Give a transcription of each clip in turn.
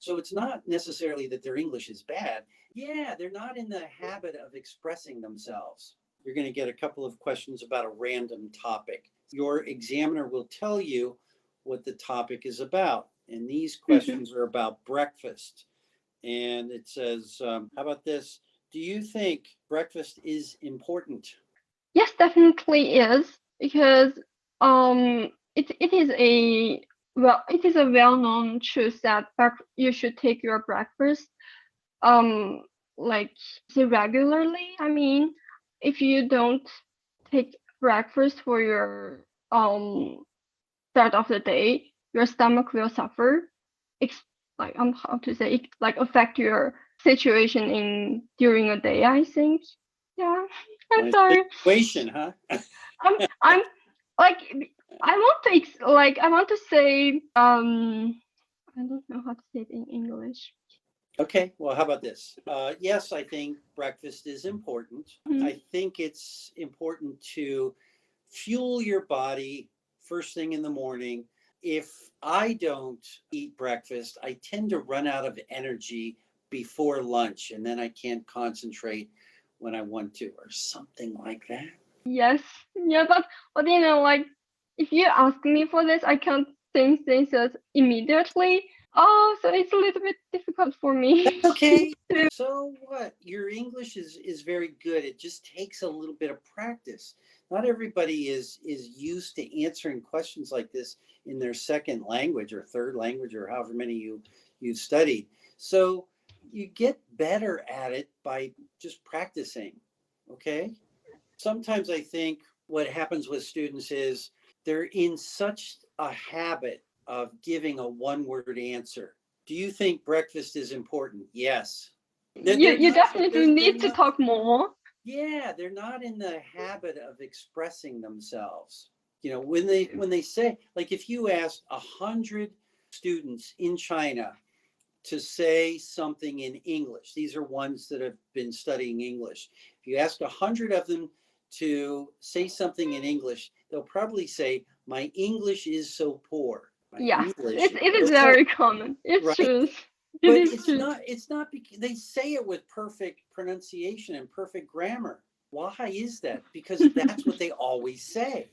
So it's not necessarily that their English is bad. Yeah, they're not in the habit of expressing themselves. You're going to get a couple of questions about a random topic. Your examiner will tell you what the topic is about. And these Mhm. questions are about breakfast. And it says, how about this? Do you think breakfast is important? Yes, definitely is because it is a it is a well-known truth that you should take your breakfast um like say regularly. I mean, if you don't take breakfast for your start of the day, your stomach will suffer. Ex- like how to say it, like affect your situation in during a day, I think. Yeah. I'm My sorry. situation, huh? I'm like I want to I want to say I don't know how to say it in English. Okay, well, how about this? Yes, I think breakfast is important. Mhm. I think it's important to fuel your body first thing in the morning. If I don't eat breakfast, I tend to run out of energy before lunch and then I can't concentrate when I want to, or something like that. Yes, yeah, but like if you ask me for this, I can't think things as immediately. Oh, so it's a little bit difficult for That's me. okay. So what? Your English is very good. It just takes a little bit of practice. Not everybody is used to answering questions like this in their second language or third language or however many you've studied. So you get better at it by just practicing. Okay? Sometimes I think what happens with students is they're in such a habit of giving a one-word answer. Do you think breakfast is important? Yes. You They're you not, definitely they're need to not, talk more. yeah, they're not in the habit of expressing themselves. When they say, like, if you asked 100 students in China to say something in English, these are ones that have been studying English. If you ask 100 of them to say something in English, they'll probably say, "My English is so poor. My Yes, English is it is so poor." very common. It's Right? true. It But is it's true. not it's not because they say it with perfect pronunciation and perfect grammar. Why is that? Because that's what they always say.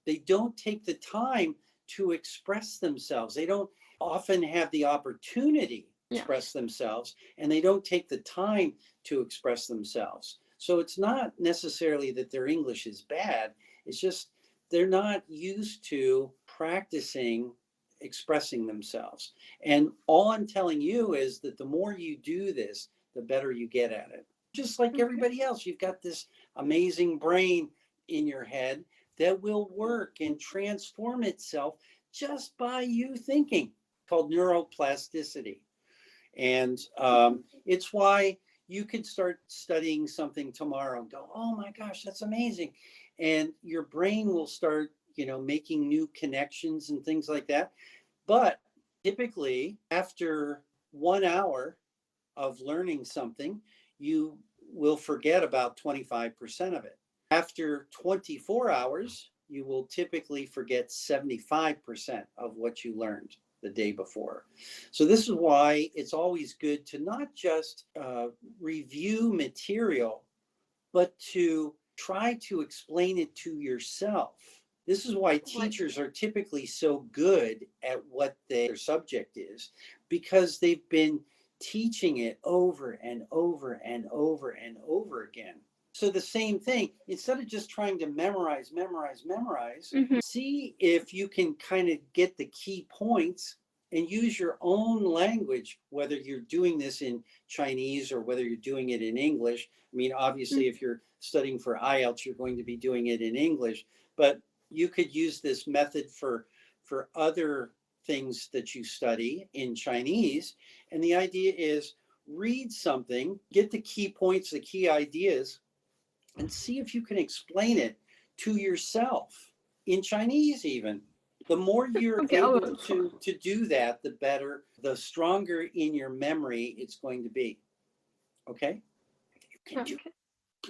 They don't take the time to express themselves. They don't often have the opportunity to Yes. express themselves, and they don't take the time to express themselves. So it's not necessarily that their English is bad. It's just they're not used to practicing expressing themselves. And all I'm telling you is that the more you do this, the better you get at it. Just like Okay. everybody else, you've got this amazing brain in your head that will work and transform itself just by you thinking, called neuroplasticity. And it's why you could start studying something tomorrow and go, oh my gosh, that's amazing. And your brain will start, making new connections and things like that. But typically, after 1 hour of learning something, you will forget about 25% of it. After 24 hours, you will typically forget 75% of what you learned the day before. So, this is why it's always good to not just review material, but to try to explain it to yourself. This is why Like teachers are typically so good at what their subject is, because they've been teaching it over and over and over and over again. So the same thing, instead of just trying to memorize, mhm. see if you can kind of get the key points and use your own language, whether you're doing this in Chinese or whether you're doing it in English. I mean, obviously, if you're studying for IELTS, you're going to be doing it in English, but you could use this method for other things that you study in Chinese. And the idea is read something, get the key points, the key ideas, and see if you can explain it to yourself in Chinese even. The more you're Okay, I able will try. to do that, the better, the stronger in your memory it's going to be. Okay? You can do Okay.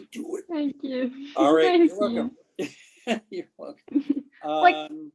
it. Do it. Thank you. All right, Thank you're welcome. you. You're welcome. Like Um,